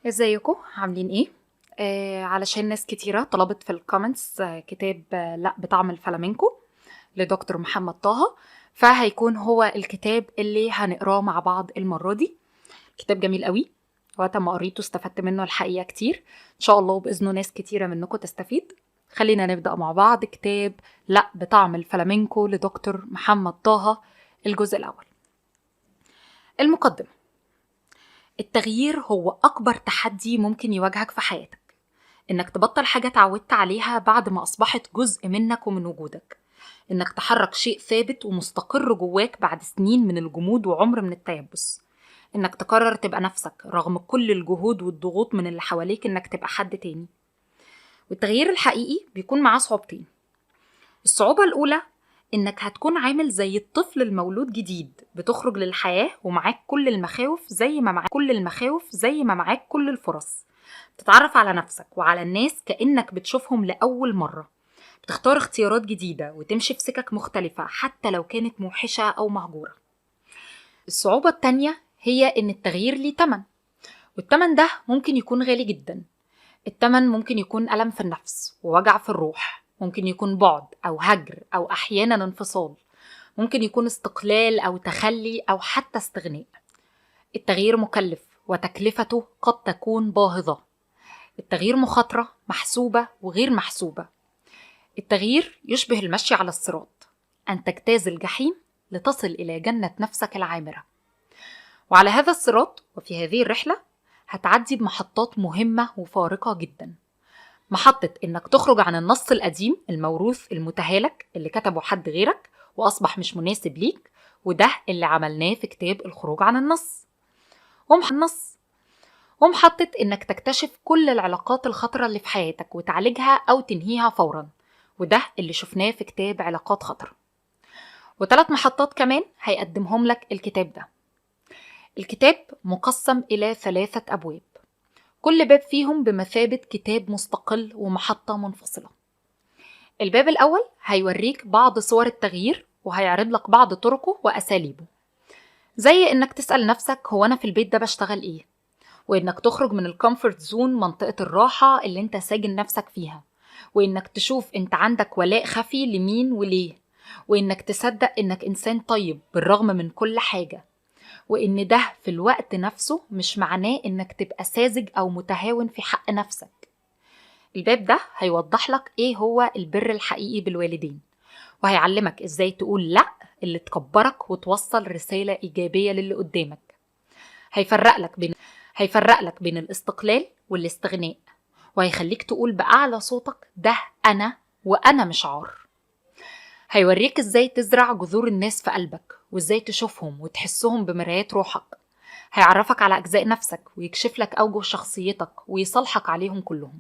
ازيكم عاملين ايه؟ علشان ناس كتيرة طلبت في الكومنتس كتاب لا بطعم الفلامينكو لدكتور محمد طه. فهيكون هو الكتاب اللي هنقراه مع بعض المرة دي. كتاب جميل قوي، وقت ما قريته استفدت منه الحقيقة كتير. ان شاء الله وبإذنه ناس كتيرة منكم تستفيد. خلينا نبدأ مع بعض كتاب لا بطعم الفلامينكو لدكتور محمد طه. الجزء الأول. المقدمة: التغيير هو أكبر تحدي ممكن يواجهك في حياتك. إنك تبطل حاجة اتعودت عليها بعد ما أصبحت جزء منك ومن وجودك. إنك تحرك شيء ثابت ومستقر جواك بعد سنين من الجمود وعمر من التيبس. إنك تقرر تبقى نفسك رغم كل الجهود والضغوط من اللي حواليك إنك تبقى حد تاني. والتغيير الحقيقي بيكون معاه صعوبتين. الصعوبة الأولى إنك هتكون عامل زي الطفل المولود جديد بتخرج للحياة ومعاك كل المخاوف زي ما معاك كل الفرص. بتتعرف على نفسك وعلى الناس كأنك بتشوفهم لأول مرة. بتختار اختيارات جديدة وتمشي في سكك مختلفة حتى لو كانت موحشة أو مهجورة. الصعوبة التانية هي إن التغيير ليه تمن، والتمن ده ممكن يكون غالي جدا. التمن ممكن يكون ألم في النفس ووجع في الروح، ممكن يكون بعد أو هجر أو أحيانا انفصال، ممكن يكون استقلال أو تخلي أو حتى استغناء. التغيير مكلف وتكلفته قد تكون باهظة. التغيير مخاطرة محسوبة وغير محسوبة. التغيير يشبه المشي على الصراط، أن تجتاز الجحيم لتصل إلى جنة نفسك العامرة. وعلى هذا الصراط وفي هذه الرحلة هتعدي بمحطات مهمة وفارقة جدا. محطة إنك تخرج عن النص القديم الموروث المتهالك اللي كتبه حد غيرك وأصبح مش مناسب ليك، وده اللي عملناه في كتاب الخروج عن النص. ومحطة إنك تكتشف كل العلاقات الخطرة اللي في حياتك وتعالجها أو تنهيها فورا، وده اللي شفناه في كتاب علاقات خطرة. و3 محطات كمان هيقدمهم لك الكتاب ده. الكتاب مقسم إلى 3 أبواب، كل باب فيهم بمثابة كتاب مستقل ومحطة منفصلة. الباب الأول هيوريك بعض صور التغيير وهيعرض لك بعض طرقه وأساليبه، زي إنك تسأل نفسك هو أنا في البيت ده بشتغل إيه، وإنك تخرج من الكومفورت زون منطقة الراحة اللي انت ساجن نفسك فيها، وإنك تشوف انت عندك ولاء خفي لمين وليه، وإنك تصدق إنك إنسان طيب بالرغم من كل حاجة، وإن ده في الوقت نفسه مش معناه إنك تبقى ساذج أو متهاون في حق نفسك. الباب ده هيوضح لك إيه هو البر الحقيقي بالوالدين، وهيعلمك إزاي تقول لأ اللي تكبرك وتوصل رسالة إيجابية للي قدامك. هيفرق لك بين الاستقلال والاستغناء، وهيخليك تقول بأعلى صوتك ده أنا وأنا مش عار. هيوريك إزاي تزرع جذور الناس في قلبك وإزاي تشوفهم وتحسهم بمرايات روحك. هيعرفك على أجزاء نفسك ويكشف لك أوجه شخصيتك ويصالحك عليهم كلهم.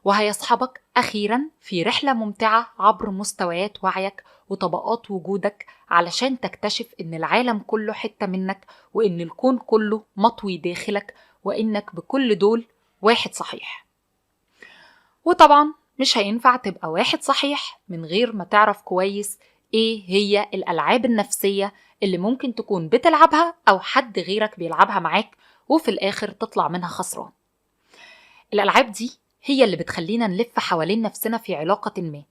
وهيصحبك أخيرا في رحلة ممتعة عبر مستويات وعيك وطبقات وجودك، علشان تكتشف إن العالم كله حتة منك، وإن الكون كله مطوي داخلك، وإنك بكل دول واحد صحيح. وطبعا مش هينفع تبقى واحد صحيح من غير ما تعرف كويس إيه هي الألعاب النفسية اللي ممكن تكون بتلعبها أو حد غيرك بيلعبها معاك وفي الآخر تطلع منها خسران. الألعاب دي هي اللي بتخلينا نلف حوالين نفسنا في علاقة ما،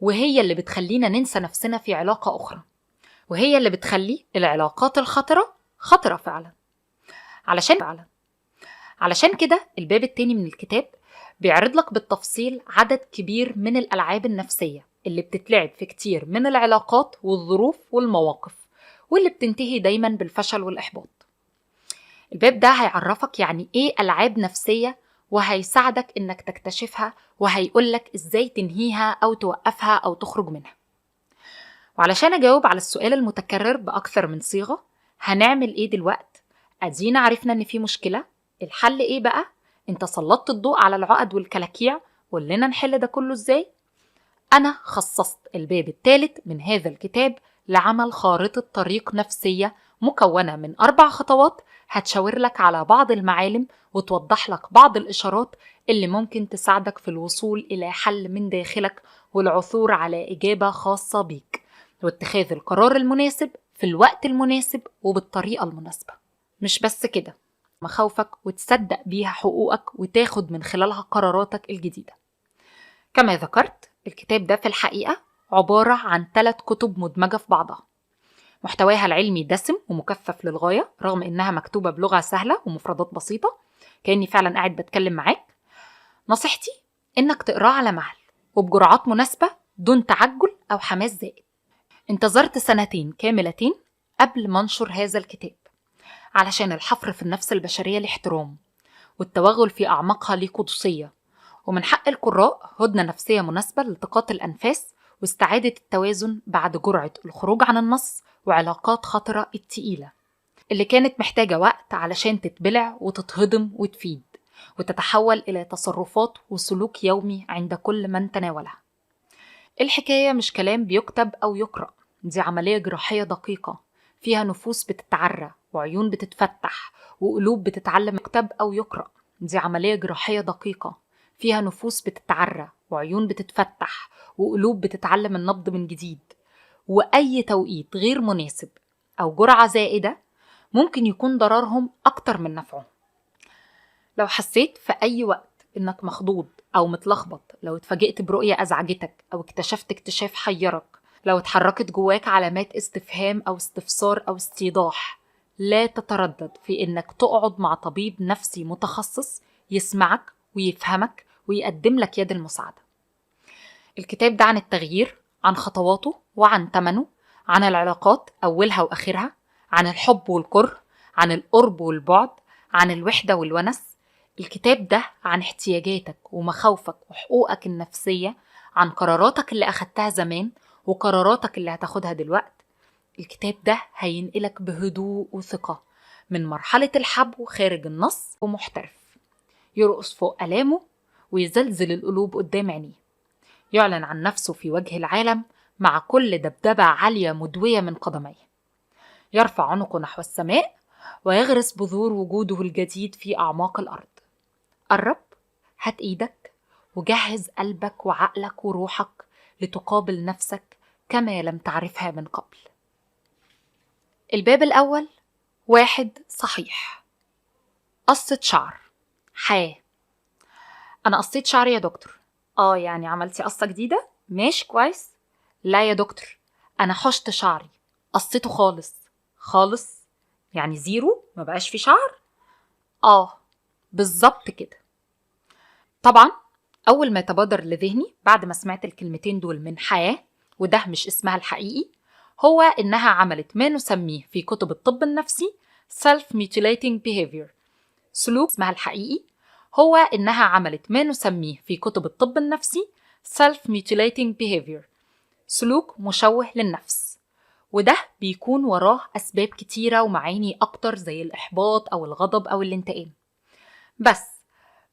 وهي اللي بتخلينا ننسى نفسنا في علاقة أخرى، وهي اللي بتخلي العلاقات الخطرة خطرة فعلا. علشان كده الباب التاني من الكتاب بيعرض لك بالتفصيل عدد كبير من الألعاب النفسية اللي بتتلعب في كتير من العلاقات والظروف والمواقف، واللي بتنتهي دايما بالفشل والإحباط. الباب ده هيعرفك يعني إيه ألعاب نفسية، وهيساعدك إنك تكتشفها، وهيقولك إزاي تنهيها أو توقفها أو تخرج منها. وعلشان أجاوب على السؤال المتكرر بأكثر من صيغة، هنعمل إيه دلوقت؟ أدينا عرفنا إن في مشكلة، الحل إيه بقى؟ أنت سلطت الضوء على العقد والكلاكيع، قولنا نحل ده كله إزاي؟ أنا خصصت الباب الثالث من هذا الكتاب لعمل خارطة طريق نفسية مكونة من 4 خطوات هتشاور لك على بعض المعالم وتوضح لك بعض الإشارات اللي ممكن تساعدك في الوصول إلى حل من داخلك والعثور على إجابة خاصة بيك، واتخاذ القرار المناسب في الوقت المناسب وبالطريقة المناسبة. مش بس كده، مخاوفك وتصدق بيها حقوقك وتاخد من خلالها قراراتك الجديدة. كما ذكرت، الكتاب ده في الحقيقة عبارة عن 3 كتب مدمجة في بعضها. محتواها العلمي دسم ومكثف للغاية رغم إنها مكتوبة بلغة سهلة ومفردات بسيطة، كأني فعلا قاعد بتكلم معاك. نصيحتي إنك تقراه على مهل وبجرعات مناسبة دون تعجل أو حماس زائد. انتظرت 2 كاملتين قبل ما انشر هذا الكتاب علشان الحفر في النفس البشرية لاحترام، والتوغل في أعماقها ليه قدسية، ومن حق القراء هدنة نفسية مناسبة لالتقاط الأنفاس واستعادة التوازن بعد جرعة الخروج عن النص وعلاقات خطرة التقيلة اللي كانت محتاجة وقت علشان تتبلع وتتهضم وتفيد وتتحول إلى تصرفات وسلوك يومي عند كل من تناولها. الحكاية مش كلام بيكتب أو يقرأ، دي عملية جراحية دقيقة فيها نفوس بتتعرى وعيون بتتفتح وقلوب بتتعلم. يكتب أو يقرأ، دي عملية جراحية دقيقة فيها نفوس بتتعرى وعيون بتتفتح وقلوب بتتعلم النبض من جديد، وأي توقيت غير مناسب أو جرعة زائدة ممكن يكون ضررهم أكتر من نفعهم. لو حسيت في أي وقت إنك مخضوض أو متلخبط، لو اتفاجئت برؤية أزعجتك أو اكتشفت اكتشاف حيرك، لو اتحركت جواك علامات استفهام أو استفسار أو استيضاح، لا تتردد في إنك تقعد مع طبيب نفسي متخصص يسمعك ويفهمك ويقدم لك يد المساعدة. الكتاب ده عن التغيير، عن خطواته وعن ثمنه، عن العلاقات أولها وآخرها، عن الحب والكره، عن القرب والبعد، عن الوحدة والونس. الكتاب ده عن احتياجاتك ومخاوفك وحقوقك النفسية، عن قراراتك اللي أخدتها زمان وقراراتك اللي هتاخدها دلوقت. الكتاب ده هينقلك بهدوء وثقة من مرحلة الحبو خارج النص ومحترف، يرقص فوق ألامه ويزلزل القلوب قدام عينيه، يعلن عن نفسه في وجه العالم مع كل دبدبة عالية مدوية من قدميه، يرفع عنقه نحو السماء ويغرس بذور وجوده الجديد في أعماق الأرض. قرب، هات إيدك وجهز قلبك وعقلك وروحك لتقابل نفسك كما لم تعرفها من قبل. الباب الأول، 1 صحيح. قصة شعر. حياة. أنا قصيت شعري يا دكتور. يعني عملتي قصة جديدة؟ ماشي كويس. لا يا دكتور، أنا حشت شعري، قصيته خالص. خالص يعني زيرو، ما بقاش في شعر؟ بالظبط كده. طبعا أول ما يتبادر لذهني بعد ما سمعت الكلمتين دول من حياة، وده مش اسمها الحقيقي، هو إنها عملت ما نسميه في كتب الطب النفسي self-mutilating behavior. سلوك اسمها الحقيقي هو إنها عملت ما نسميه في كتب الطب النفسي self-mutilating behavior، سلوك مشوه للنفس، وده بيكون وراه أسباب كتيرة ومعاني أكتر زي الإحباط أو الغضب أو الانتقام. بس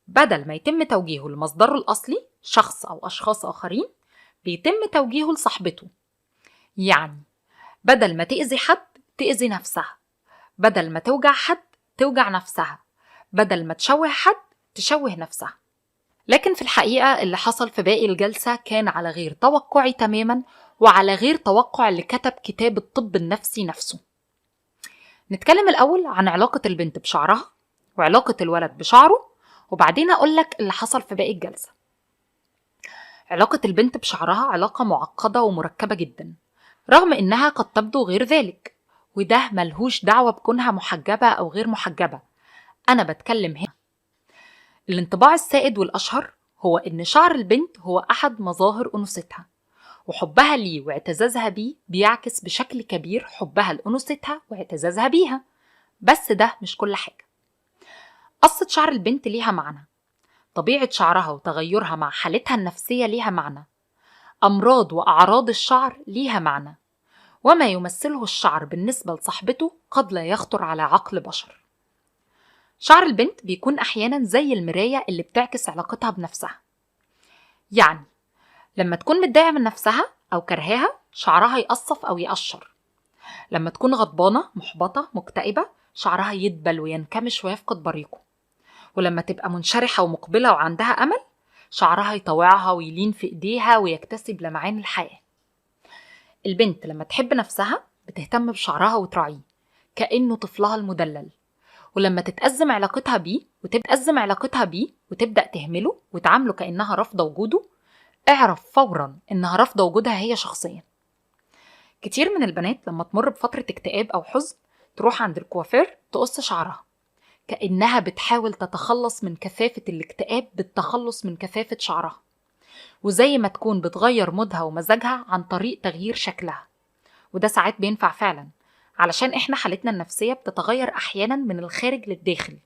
بدل ما يتم توجيهه لمصدره الأصلي شخص أو أشخاص آخرين، بيتم توجيهه لصاحبته. يعني بدل ما تأذي حد تأذي نفسها، بدل ما توجع حد توجع نفسها، بدل ما تشوه حد تشوه نفسها. لكن في الحقيقة اللي حصل في باقي الجلسة كان على غير توقعي تماما، وعلى غير توقع اللي كتب كتاب الطب النفسي نفسه. نتكلم الأول عن علاقة البنت بشعرها وعلاقة الولد بشعره، وبعدين أقولك اللي حصل في باقي الجلسة. علاقة البنت بشعرها علاقة معقدة ومركبة جدا رغم إنها قد تبدو غير ذلك، وده ملهوش دعوة بكونها محجبة أو غير محجبة. أنا بتكلم هنا الانطباع السائد والأشهر هو إن شعر البنت هو أحد مظاهر أنوثتها، وحبها ليه واعتزازها بيه بيعكس بشكل كبير حبها لأنوثتها واعتزازها بيها. بس ده مش كل حاجة. قصة شعر البنت ليها معنى، طبيعة شعرها وتغيرها مع حالتها النفسية ليها معنى، أمراض وأعراض الشعر ليها معنى، وما يمثله الشعر بالنسبة لصاحبته قد لا يخطر على عقل بشر. شعر البنت بيكون أحيانا زي المراية اللي بتعكس علاقتها بنفسها. يعني لما تكون متضايقة من نفسها أو كرهاها شعرها يقصف أو يقشر، لما تكون غضبانة محبطة مكتئبة شعرها يدبل وينكمش ويفقد بريقه، ولما تبقى منشرحة ومقبلة وعندها أمل شعرها يطوعها ويلين في إيديها ويكتسب لمعان الحياة. البنت لما تحب نفسها بتهتم بشعرها وتراعيه كأنه طفلها المدلل، ولما تتأزم علاقتها بيه وتبدأ تهمله وتعامله كأنها رافضة وجوده، اعرف فورا إنها رافضة وجودها هي شخصيا. كتير من البنات لما تمر بفترة اكتئاب أو حزن تروح عند الكوافير تقص شعرها، كأنها بتحاول تتخلص من كثافة الاكتئاب بالتخلص من كثافة شعرها، وزي ما تكون بتغير مودها ومزاجها عن طريق تغيير شكلها. وده ساعات بينفع فعلا، علشان احنا حالتنا النفسية بتتغير أحيانا من الخارج للداخل،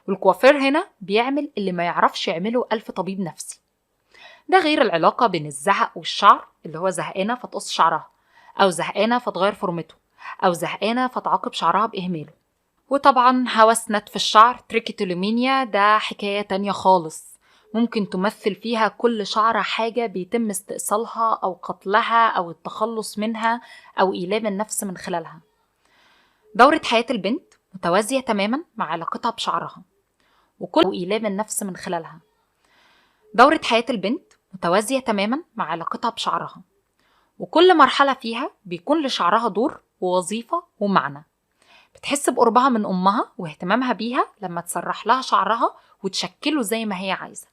والكوافير هنا بيعمل اللي ما يعرفش يعمله ألف طبيب نفسي. ده غير العلاقة بين الزهق والشعر، اللي هو زهقانة فتقص شعرها، أو زهقانة فتغير فورمته، أو زهقانة فتعاقب شعرها بإهماله. وطبعا هوس نتف الشعر تريكيتولومينيا ده حكاية تانية خالص، ممكن تمثل فيها كل شعرة حاجة بيتم استئصالها أو قتلها أو التخلص منها أو إيلام النفس من خلالها. دورة حياة البنت متوازية تماما مع علاقتها بشعرها إيلام النفس من خلالها. دورة حياة البنت متوازية تماما مع علاقتها بشعرها، وكل مرحلة فيها بيكون لشعرها دور ووظيفة ومعنى. بتحس بقربها من أمها واهتمامها بيها لما تسرح لها شعرها وتشكله زي ما هي عايزة،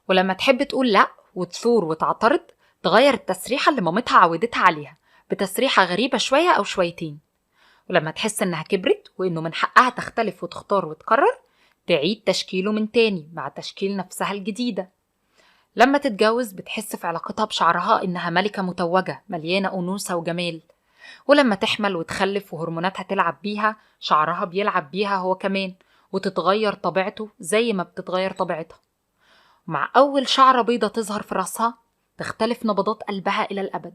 ولما تحب تقول لأ وتثور وتعترض تغير التسريحة اللي مامتها عودتها عليها بتسريحة غريبة شوية أو شويتين. ولما تحس إنها كبرت وإنه من حقها تختلف وتختار وتقرر تعيد تشكيله من تاني مع تشكيل نفسها الجديدة. لما تتجوز بتحس في علاقتها بشعرها إنها ملكة متوجة مليانة أنوثة وجمال، ولما تحمل وتخلف وهرموناتها تلعب بيها شعرها بيلعب بيها هو كمان وتتغير طبيعته زي ما بتتغير طبيعتها. مع أول شعرة بيضة تظهر في رأسها تختلف نبضات قلبها إلى الأبد.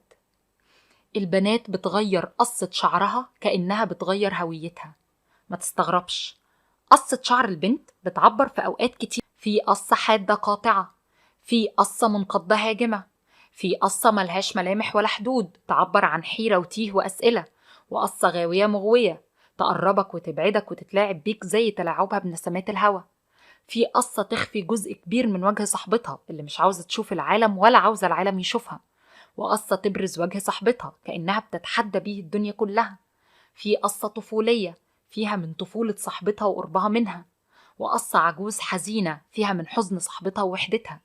البنات بتغير قصة شعرها كأنها بتغير هويتها. ما تستغربش، قصة شعر البنت بتعبر في أوقات كتير، في قصة حادة قاطعة، في قصة منقضة هاجمة، في قصة ملهاش ملامح ولا حدود تعبر عن حيرة وتيه وأسئلة، وقصة غاوية مغوية تقربك وتبعدك وتتلاعب بيك زي تلاعبها بنسمات الهوا. في قصة تخفي جزء كبير من وجه صاحبتها اللي مش عاوزة تشوف العالم ولا عاوزة العالم يشوفها، وقصة تبرز وجه صاحبتها كأنها بتتحدى بيه الدنيا كلها. في قصة طفولية فيها من طفولة صاحبتها وقربها منها، وقصة عجوز حزينة فيها من حزن صاحبتها ووحدتها.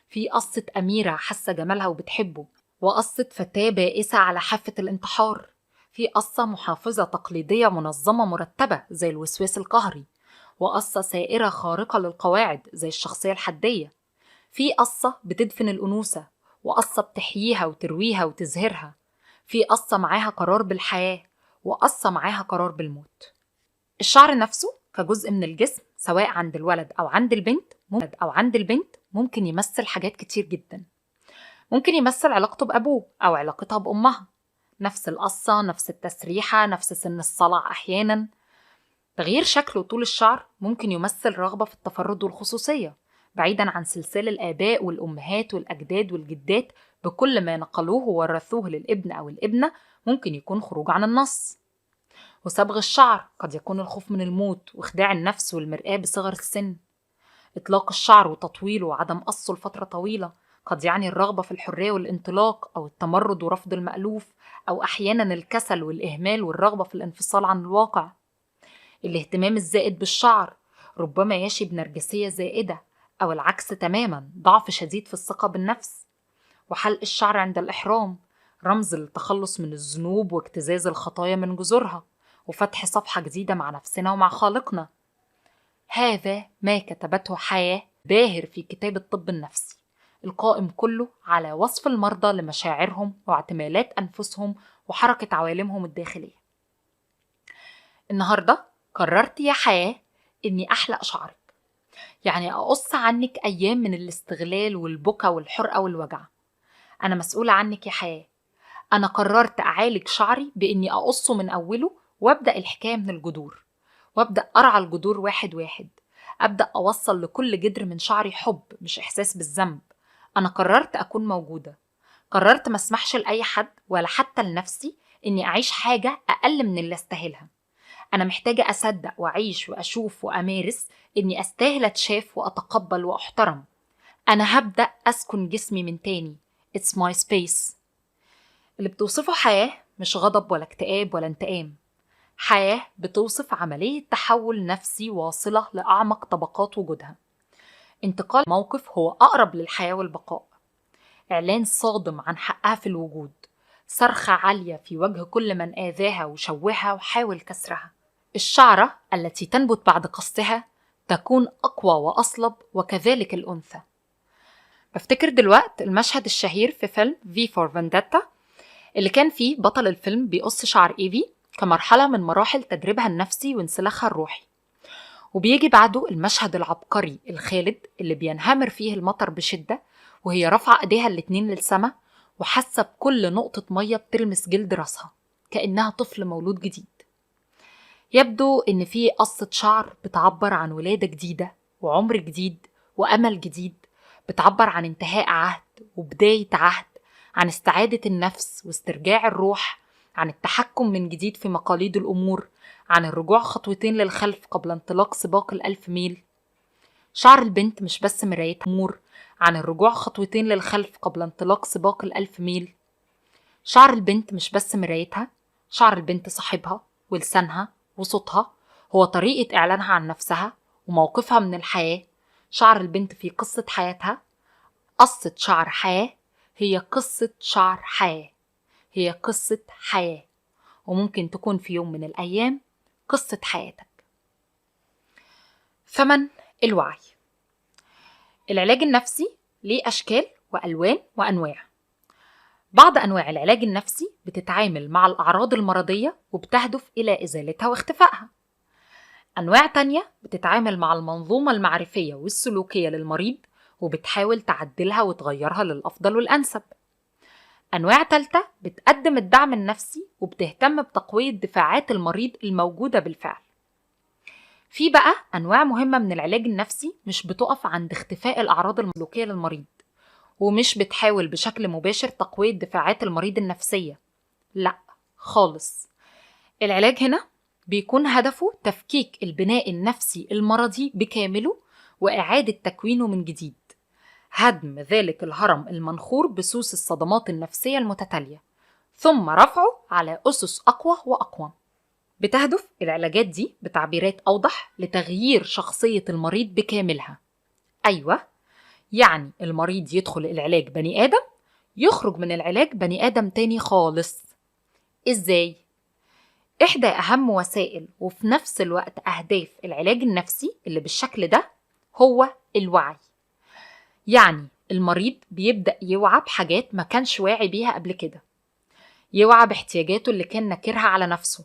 في قصة أميرة حاسة جمالها وبتحبه، وقصة فتاة بائسة على حافة الانتحار. في قصة محافظة تقليدية منظمة مرتبة زي الوسواس القهري، وقصة سائرة خارقة للقواعد زي الشخصية الحدية. في قصة بتدفن الأنوثة، وقصة بتحييها وترويها وتزهرها. في قصة معاها قرار بالحياة، وقصة معاها قرار بالموت. الشعر نفسه كجزء من الجسم سواء عند الولد أو عند البنت ممكن يمثل حاجات كتير جدا. ممكن يمثل علاقته بأبوه أو علاقتها بأمها، نفس القصة، نفس التسريحة، نفس سن الصلع. أحيانا تغيير شكل وطول الشعر ممكن يمثل رغبة في التفرد والخصوصية بعيدا عن سلسلة الآباء والأمهات والأجداد والجدات بكل ما نقلوه وورثوه للابن أو الابنة. ممكن يكون خروج عن النص. وصبغ الشعر قد يكون الخوف من الموت وخداع النفس والمرآة بصغر السن. إطلاق الشعر وتطويله وعدم قصه لفترة طويلة قد يعني الرغبة في الحرية والانطلاق أو التمرد ورفض المألوف، أو أحيانا الكسل والإهمال والرغبة في الانفصال عن الواقع. الاهتمام الزائد بالشعر ربما يشي بنرجسية زائدة، أو العكس تماما ضعف شديد في الثقة بالنفس. وحلق الشعر عند الإحرام رمز للتخلص من الذنوب واجتزاز الخطايا من جذورها وفتح صفحة جديدة مع نفسنا ومع خالقنا. هذا ما كتبته حياة باهر في كتاب الطب النفسي القائم كله على وصف المرضى لمشاعرهم واعتمالات أنفسهم وحركة عوالمهم الداخلية. النهاردة قررت يا حياة إني أحلق شعرك، يعني أقص عنك أيام من الاستغلال والبكا والحرقة والوجع. أنا مسؤولة عنك يا حياة. أنا قررت أعالج شعري بإني أقصه من أوله وأبدأ الحكاية من الجذور، وأبدأ أرعى الجذور واحد واحد. أبدأ أوصل لكل جدر من شعري حب مش إحساس بالذنب. أنا قررت أكون موجودة. قررت ما اسمحش لأي حد ولا حتى لنفسي إني أعيش حاجة أقل من اللي أستاهلها. أنا محتاجة أصدق وأعيش وأشوف وأمارس إني أستاهل أتشاف وأتقبل وأحترم. أنا هبدأ أسكن جسمي من تاني. It's my space. اللي بتوصفه حياة مش غضب ولا اكتئاب ولا انتقام. حياة بتوصف عملية تحول نفسي واصلة لأعمق طبقات وجودها. انتقال موقف هو أقرب للحياة والبقاء. إعلان صادم عن حقها في الوجود. صرخة عالية في وجه كل من آذاها وشوهها وحاول كسرها. الشعرة التي تنبت بعد قصها تكون أقوى وأصلب، وكذلك الأنثى. بفتكر دلوقت المشهد الشهير في فيلم في فور فانديتا، اللي كان فيه بطل الفيلم بيقص شعر إيفي كمرحلة من مراحل تدريبها النفسي وانسلاخها الروحي. وبيجي بعده المشهد العبقري الخالد اللي بينهمر فيه المطر بشدة وهي رافعة ايديها الاتنين للسما وحاسة بكل نقطة مية بتلمس جلد راسها كأنها طفل مولود جديد. يبدو إن في قصة شعر بتعبر عن ولادة جديدة وعمر جديد وأمل جديد، بتعبر عن انتهاء عهد وبداية عهد، عن استعادة النفس واسترجاع الروح، عن التحكم من جديد في مقاليد الأمور، عن الرجوع خطوتين للخلف قبل انطلاق سباق 1000 ميل. شعر البنت مش بس مراية أمور، عن الرجوع خطوتين للخلف قبل انطلاق سباق 1000 ميل. شعر البنت مش بس مرايتها، شعر البنت صاحبها ولسانها وصوتها، هو طريقة إعلانها عن نفسها وموقفها من الحياة. شعر البنت في قصة حياتها. قصة شعر حياة هي قصة شعر حياة، هي قصة حياة، وممكن تكون في يوم من الأيام قصة حياتك. ثمن الوعي. العلاج النفسي ليه أشكال وألوان وأنواع. بعض أنواع العلاج النفسي بتتعامل مع الأعراض المرضية وبتهدف إلى إزالتها واختفائها. أنواع تانية بتتعامل مع المنظومة المعرفية والسلوكية للمريض وبتحاول تعدلها وتغيرها للأفضل والأنسب. أنواع تالتة بتقدم الدعم النفسي وبتهتم بتقوية دفاعات المريض الموجودة بالفعل. في بقى أنواع مهمة من العلاج النفسي مش بتقف عند اختفاء الأعراض السلوكية للمريض، ومش بتحاول بشكل مباشر تقوية دفاعات المريض النفسية، لا خالص. العلاج هنا بيكون هدفه تفكيك البناء النفسي المرضي بكامله وإعادة تكوينه من جديد، هدم ذلك الهرم المنخور بسوس الصدمات النفسية المتتالية، ثم رفعه على أسس أقوى وأقوى. بتهدف العلاجات دي بتعبيرات أوضح لتغيير شخصية المريض بكاملها. أيوة، يعني المريض يدخل العلاج بني آدم، يخرج من العلاج بني آدم تاني خالص. إزاي؟ إحدى أهم وسائل وفي نفس الوقت أهداف العلاج النفسي اللي بالشكل ده هو الوعي. يعني المريض بيبدأ يوعى بحاجات ما كانش واعي بيها قبل كده، يوعى باحتياجاته اللي كان ناكرها على نفسه،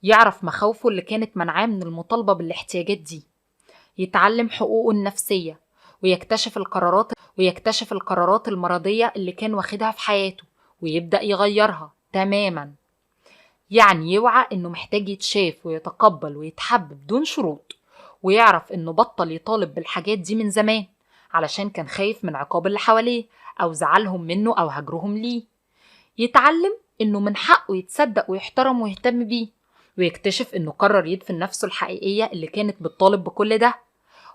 يعرف مخاوفه اللي كانت منعاه من المطالبة بالاحتياجات دي، يتعلم حقوقه النفسية ويكتشف القرارات المرضية اللي كان واخدها في حياته ويبدأ يغيرها تماما. يعني يوعى إنه محتاج يتشاف ويتقبل ويتحب بدون شروط، ويعرف إنه بطل يطالب بالحاجات دي من زمان علشان كان خايف من عقاب اللي حواليه أو زعلهم منه أو هجرهم ليه. يتعلم إنه من حقه يتصدق ويحترم ويهتم بيه، ويكتشف إنه قرر يدفن نفسه الحقيقية اللي كانت بتطالب بكل ده،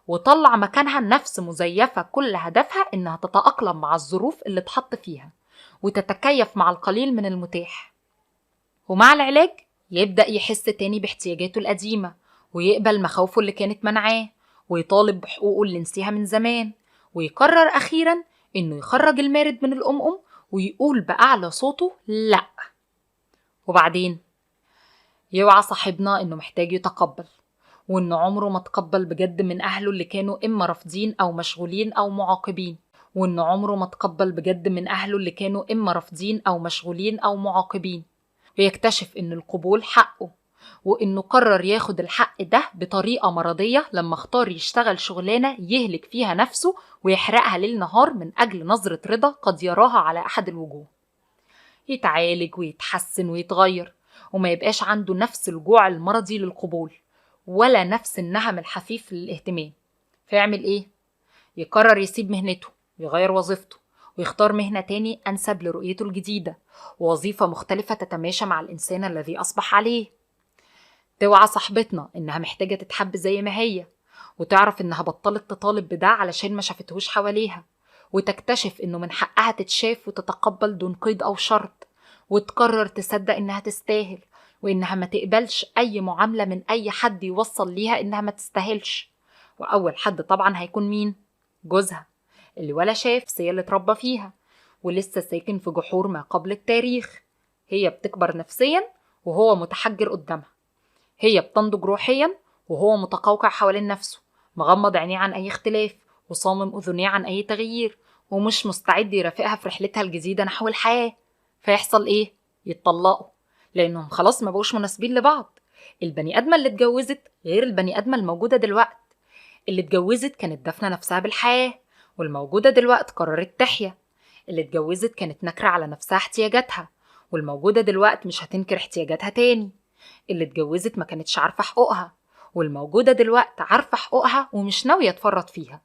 وطلع مكانها النفس مزيفة كل هدفها إنها تتأقلم مع الظروف اللي اتحط فيها وتتكيف مع القليل من المتاح. ومع العلاج يبدأ يحس تاني باحتياجاته القديمة ويقبل مخاوفه اللي كانت منعاه ويطالب بحقوقه اللي نسيها من زمان، ويقرر أخيرا إنه يخرج المارد من الأمم ويقول بأعلى صوته لأ. وبعدين يوعى صاحبنا إنه محتاج يتقبل، وإنه عمره ما تقبل بجد من أهله اللي كانوا إما رافضين أو مشغولين أو معاقبين، ويكتشف إن القبول حقه، وإنه قرر ياخد الحق ده بطريقة مرضية لما اختار يشتغل شغلانة يهلك فيها نفسه ويحرقها ليل نهار من أجل نظرة رضا قد يراها على أحد الوجوه. يتعالج ويتحسن ويتغير وما يبقاش عنده نفس الجوع المرضي للقبول ولا نفس النهم الحثيث للاهتمام. فيعمل إيه؟ يقرر يسيب مهنته ويغير وظيفته ويختار مهنة تاني أنسب لرؤيته الجديدة ووظيفة مختلفة تتماشى مع الإنسان الذي أصبح عليه. توعى صاحبتنا إنها محتاجة تتحب زي ما هي، وتعرف إنها بطلت تطالب بده علشان ما شافتهوش حواليها، وتكتشف إنه من حقها تتشاف وتتقبل دون قيد أو شرط، وتقرر تصدق إنها تستاهل وإنها ما تقبلش أي معاملة من أي حد يوصل ليها إنها ما تستاهلش. وأول حد طبعا هيكون مين؟ جوزها، اللي ولا شاف سي اللي اتربى فيها ولسه ساكن في جحور ما قبل التاريخ. هي بتكبر نفسيا وهو متحجر قدامها، هي بتنضج روحيا وهو متقوقع حوالين نفسه، مغمض عينيه عن أي اختلاف وصامم أذنيه عن أي تغيير، ومش مستعد يرافقها في رحلتها الجديدة نحو الحياة. فيحصل إيه؟ يتطلقوا، لأنهم خلاص ما بقوش مناسبين لبعض. البني آدمة اللي اتجوزت غير البني آدمة الموجودة دلوقت. اللي اتجوزت كانت دافنة نفسها بالحياة، والموجودة دلوقت قررت تحيا. اللي اتجوزت كانت نكرة على نفسها احتياجاتها، والموجودة دلوقت مش هتنكر احتياجاتها تاني. اللي اتجوزت ما كانتش عارفة حقوقها، والموجودة دلوقت عارفة حقوقها ومش ناوية تفرط فيها.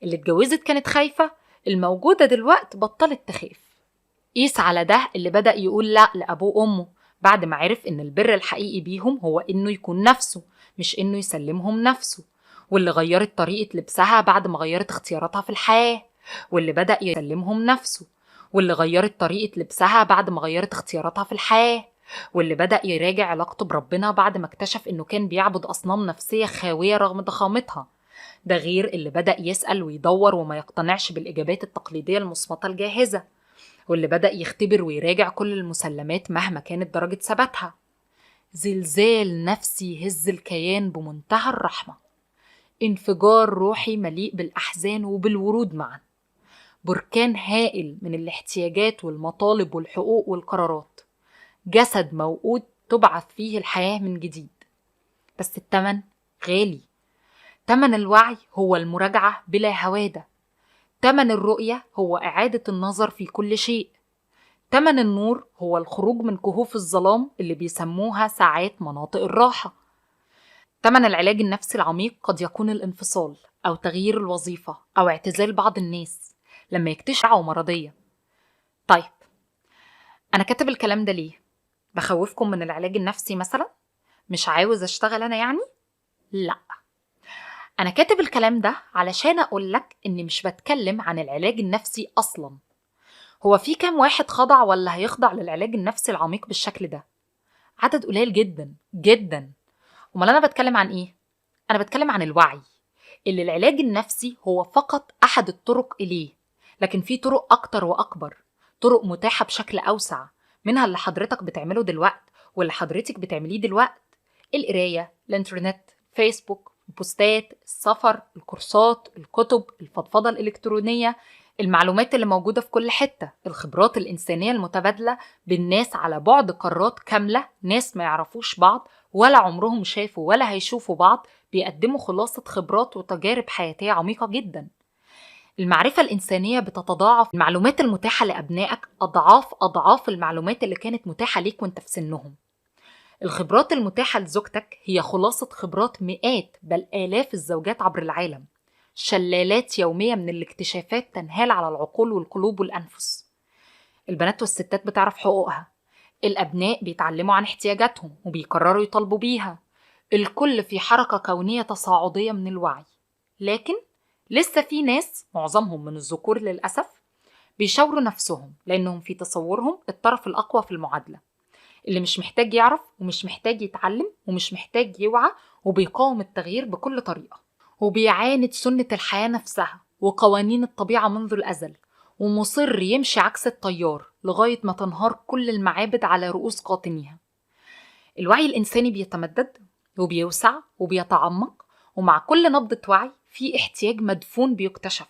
اللي اتجوزت كانت خايفة، الموجودة دلوقت بطلت تخاف. قيس على ده اللي بدأ يقول لا لأبوه وأمه بعد ما عرف إن البر الحقيقي بيهم هو إنه يكون نفسه مش إنه يسلمهم نفسه، واللي غيرت طريقة لبسها بعد ما غيرت اختياراتها في الحياة، واللي بدأ يسلمهم نفسه، واللي غيرت طريقة لبسها بعد ما غيرت اختياراتها في الحياة، واللي بدأ يراجع علاقته بربنا بعد ما اكتشف إنه كان بيعبد أصنام نفسية خاوية رغم ضخامتها. ده غير اللي بدأ يسأل ويدور وما يقتنعش بالإجابات التقليدية المصمتة الجاهزة، واللي بدأ يختبر ويراجع كل المسلمات مهما كانت درجة ثباتها. زلزال نفسي يهز الكيان بمنتهى الرحمة، انفجار روحي مليء بالأحزان وبالورود معا، بركان هائل من الاحتياجات والمطالب والحقوق والقرارات، جسد موؤود تبعث فيه الحياة من جديد. بس التمن غالي. تمن الوعي هو المراجعة بلا هوادة، تمن الرؤية هو إعادة النظر في كل شيء، تمن النور هو الخروج من كهوف الظلام اللي بيسموها ساعات مناطق الراحة. تمن العلاج النفسي العميق قد يكون الانفصال أو تغيير الوظيفة أو اعتزال بعض الناس لما يكتشفوا مرضية. طيب، أنا كاتب الكلام ده ليه؟ بخوفكم من العلاج النفسي مثلا؟ مش عاوز أشتغل أنا يعني؟ لا، أنا كاتب الكلام ده علشان أقولك إني مش بتكلم عن العلاج النفسي أصلا. هو في كام واحد خضع ولا هيخضع للعلاج النفسي العميق بالشكل ده؟ عدد قليل جدا جدا. امال انا بتكلم عن ايه؟ انا بتكلم عن الوعي اللي العلاج النفسي هو فقط احد الطرق اليه، لكن في طرق اكتر واكبر، طرق متاحة بشكل اوسع، منها اللي حضرتك بتعمله دلوقت واللي حضرتك بتعمليه دلوقت: القراية، الانترنت، فيسبوك، البوستات، السفر، الكورسات، الكتب، الفضفضة الإلكترونية، المعلومات اللي موجودة في كل حتة، الخبرات الإنسانية المتبادلة بالناس على بعد قارات كاملة، ناس ما يعرفوش بعض ولا عمرهم شافوا ولا هيشوفوا بعض، بيقدموا خلاصة خبرات وتجارب حياتية عميقة جدا. المعرفة الإنسانية بتتضاعف، المعلومات المتاحة لأبنائك أضعاف المعلومات اللي كانت متاحة ليك وانت في سنهم. الخبرات المتاحة لزوجتك هي خلاصة خبرات مئات بل آلاف الزوجات عبر العالم، شلالات يومية من الاكتشافات تنهال على العقول والقلوب والأنفس. البنات والستات بتعرف حقوقها، الأبناء بيتعلموا عن احتياجاتهم وبيقرروا يطالبوا بيها، الكل في حركة كونية تصاعدية من الوعي. لكن لسه في ناس، معظمهم من الذكور للأسف، بيشاوروا نفسهم لأنهم في تصورهم الطرف الأقوى في المعادلة، اللي مش محتاج يعرف ومش محتاج يتعلم ومش محتاج يوعى، وبيقاوم التغيير بكل طريقة، وبيعاند سنة الحياة نفسها وقوانين الطبيعة منذ الأزل، ومصر يمشي عكس التيار لغاية ما تنهار كل المعابد على رؤوس قاطنيها. الوعي الإنساني بيتمدد وبيوسع وبيتعمق، ومع كل نبضة وعي في احتياج مدفون بيكتشف،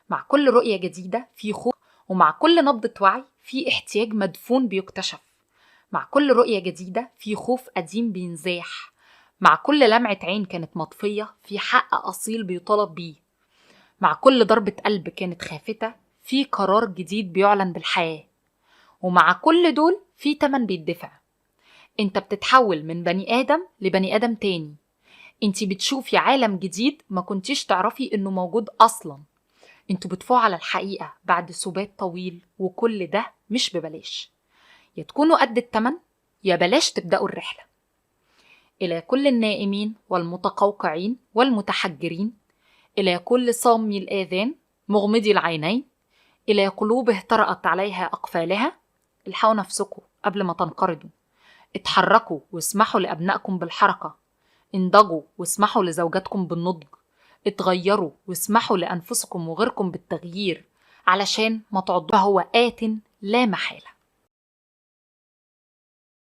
مع كل رؤية جديدة في خوف، ومع كل نبضة وعي في احتياج مدفون بيكتشف، مع كل رؤية جديدة في خوف قديم بينزاح، مع كل لمعة عين كانت مطفية في حق أصيل بيطالب بيه، مع كل ضربة قلب كانت خافتة في قرار جديد بيعلن بالحياة. ومع كل دول في تمن بيدفع. انت بتتحول من بني آدم لبني آدم تاني، انت بتشوفي عالم جديد ما كنتيش تعرفي انه موجود أصلا، انتوا بتفوعوا على الحقيقة بعد سبات طويل، وكل ده مش ببلاش. يا تكونوا قد التمن يا بلاش تبدأوا الرحلة. إلى كل النائمين والمتقوقعين والمتحجرين، إلى كل صامي الآذان مغمضي العينين، إلى قلوب اهترأت عليها أقفالها: الحقوا نفسكم قبل ما تنقرضوا، اتحركوا واسمحوا لأبنائكم بالحركة، انضجوا واسمحوا لزوجاتكم بالنضج، اتغيروا واسمحوا لأنفسكم وغيركم بالتغيير علشان ما تعضوا، فهو آت لا محالة.